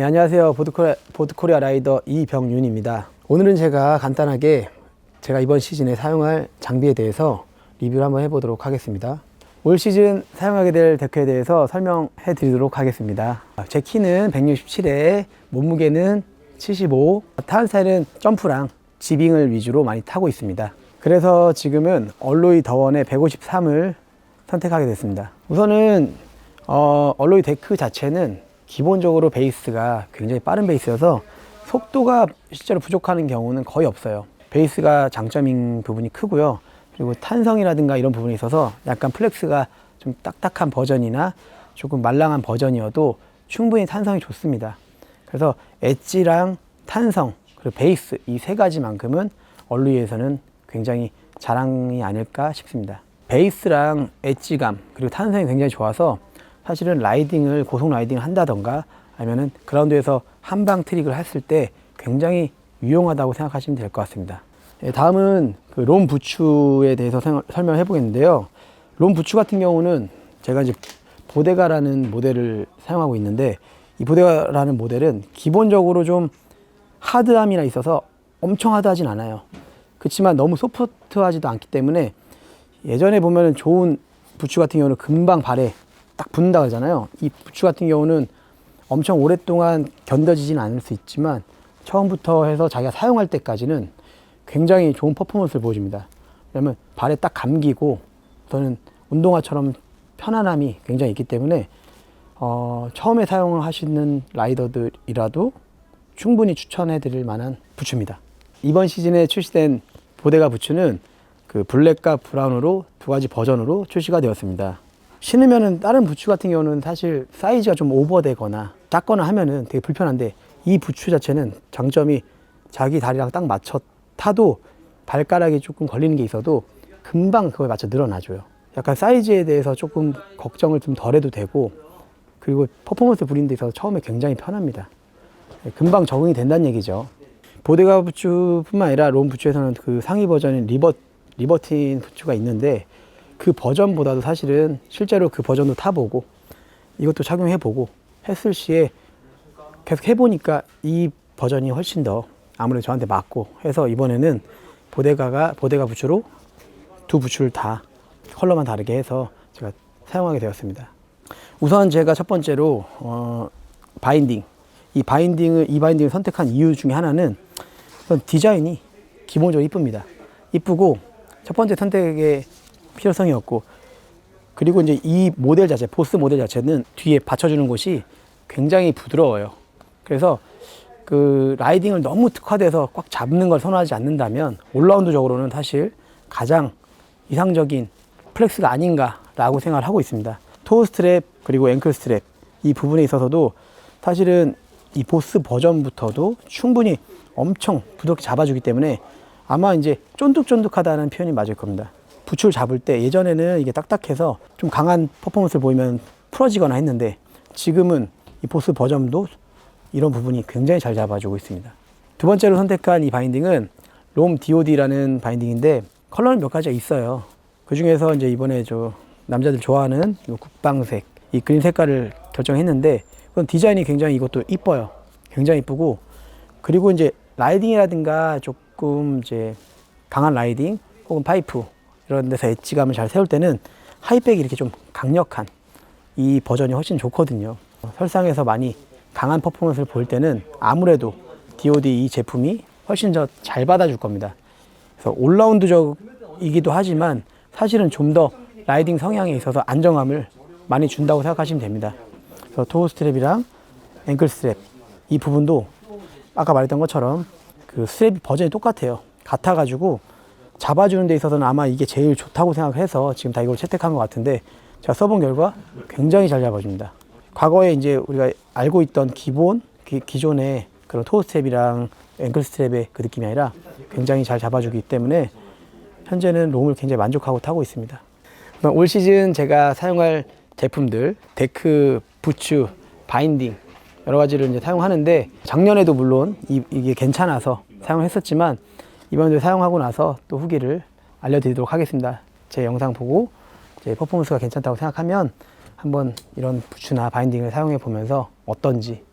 안녕하세요. 보드코리아 라이더 이병윤입니다. 오늘은 제가 간단하게 제가 이번 시즌에 사용할 장비에 대해서 리뷰를 한번 해보도록 하겠습니다. 올 시즌 사용하게 될 데크에 대해서 설명해 드리도록 하겠습니다. 제 키는 167에 몸무게는 75, 타는 스타일은 점프랑 지빙을 위주로 많이 타고 있습니다. 그래서 지금은 얼로이 더원의 153을 선택하게 됐습니다. 우선은 얼로이 데크 자체는 기본적으로 베이스가 굉장히 빠른 베이스여서 속도가 실제로 부족하는 경우는 거의 없어요. 베이스가 장점인 부분이 크고요. 그리고 탄성이라든가 이런 부분이 있어서 약간 플렉스가 좀 딱딱한 버전이나 조금 말랑한 버전이어도 충분히 탄성이 좋습니다. 그래서 엣지랑 탄성 그리고 베이스 이 세 가지만큼은 얼루이에서는 굉장히 자랑이 아닐까 싶습니다. 베이스랑 엣지감 그리고 탄성이 굉장히 좋아서 사실은 라이딩을 고속 라이딩을 한다던가 아니면은 그라운드에서 한방 트릭을 했을 때 굉장히 유용하다고 생각하시면 될 것 같습니다. 다음은 그 롬 부츠에 대해서 설명해 보겠는데요. 롬 부츠 같은 경우는 제가 이제 보데가라는 모델을 사용하고 있는데, 이 보데가라는 모델은 기본적으로 좀 하드함이나 있어서 엄청 하드하진 않아요. 그렇지만 너무 소프트하지도 않기 때문에 예전에 보면은 좋은 부츠 같은 경우는 금방 발에 딱 붙는다 그러잖아요. 이 부츠 같은 경우는 엄청 오랫동안 견뎌지진 않을 수 있지만 처음부터 해서 자기가 사용할 때까지는 굉장히 좋은 퍼포먼스를 보여줍니다. 왜냐면 발에 딱 감기고 저는 운동화처럼 편안함이 굉장히 있기 때문에 처음에 사용을 하시는 라이더들이라도 충분히 추천해 드릴 만한 부츠입니다. 이번 시즌에 출시된 보데가 부츠는 그 블랙과 브라운으로 두 가지 버전으로 출시가 되었습니다. 신으면은 다른 부츠 같은 경우는 사실 사이즈가 좀 오버되거나 작거나 하면은 되게 불편한데, 이 부츠 자체는 장점이 자기 다리랑 딱 맞춰 타도 발가락이 조금 걸리는 게 있어도 금방 그거에 맞춰 늘어나줘요. 약간 사이즈에 대해서 조금 걱정을 좀 덜 해도 되고, 그리고 퍼포먼스 부리는 데 있어서 처음에 굉장히 편합니다. 금방 적응이 된다는 얘기죠. 보데가 부츠뿐만 아니라 롬 부츠에서는 그 상위 버전인 리버틴 부츠가 있는데, 그 버전보다도 사실은 실제로 그 버전도 타보고 이것도 착용해보고 했을 시에 계속 해보니까 이 버전이 훨씬 더 아무래도 저한테 맞고 해서 이번에는 보데가 부츠로 두 부츠를 다 컬러만 다르게 해서 제가 사용하게 되었습니다. 우선 제가 첫 번째로 바인딩, 이 바인딩을 선택한 이유 중에 하나는 디자인이 기본적으로 이쁩니다. 이쁘고 첫 번째 선택의 필요성이었고, 그리고 이제 이 모델 자체, 보스 모델 자체는 뒤에 받쳐주는 곳이 굉장히 부드러워요. 그래서 그 라이딩을 너무 특화돼서 꽉 잡는 걸 선호하지 않는다면 올라운드적으로는 사실 가장 이상적인 플렉스가 아닌가라고 생각을 하고 있습니다. 토어 스트랩 그리고 앵클 스트랩 이 부분에 있어서도 사실은 이 보스 버전부터도 충분히 엄청 부드럽게 잡아주기 때문에 아마 이제 쫀득쫀득하다는 표현이 맞을 겁니다. 부츠를 잡을 때 예전에는 이게 딱딱해서 좀 강한 퍼포먼스를 보이면 풀어지거나 했는데, 지금은 이 보스 버전도 이런 부분이 굉장히 잘 잡아주고 있습니다. 두 번째로 선택한 이 바인딩은 롬 DOD라는 바인딩인데, 컬러는 몇 가지가 있어요. 그 중에서 이제 이번에 남자들 좋아하는 이 국방색, 이 그린 색깔을 결정했는데, 그건 디자인이 굉장히 이것도 이뻐요. 굉장히 이쁘고, 그리고 이제 라이딩이라든가 조금 이제 강한 라이딩 혹은 파이프 이런 데서 엣지감을 잘 세울 때는 하이백이 이렇게 좀 강력한 이 버전이 훨씬 좋거든요. 설상에서 많이 강한 퍼포먼스를 볼 때는 아무래도 DOD 이 제품이 훨씬 더 잘 받아줄 겁니다. 그래서 올라운드적이기도 하지만 사실은 좀 더 라이딩 성향에 있어서 안정감을 많이 준다고 생각하시면 됩니다. 그래서 토어 스트랩이랑 앵클 스트랩 이 부분도 아까 말했던 것처럼 그 스트랩 버전이 똑같아요. 같아가지고 잡아주는 데 있어서는 아마 이게 제일 좋다고 생각해서 지금 다 이걸 채택한 것 같은데, 제가 써본 결과 굉장히 잘 잡아줍니다. 과거에 이제 우리가 알고 있던 기존의 그런 토어 스트랩이랑 앵클 스트랩의 그 느낌이 아니라 굉장히 잘 잡아주기 때문에 현재는 롬을 굉장히 만족하고 타고 있습니다. 올 시즌 제가 사용할 제품들, 데크, 부츠, 바인딩 여러 가지를 이제 사용하는데, 작년에도 물론 이게 괜찮아서 사용했었지만 이번에 사용하고 나서 또 후기를 알려드리도록 하겠습니다. 제 영상 보고 제 퍼포먼스가 괜찮다고 생각하면 한번 이런 부츠나 바인딩을 사용해 보면서 어떤지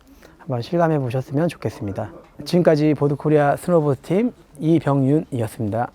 한번 실감해 보셨으면 좋겠습니다. 지금까지 보드코리아 스노보드 팀 이병윤이었습니다.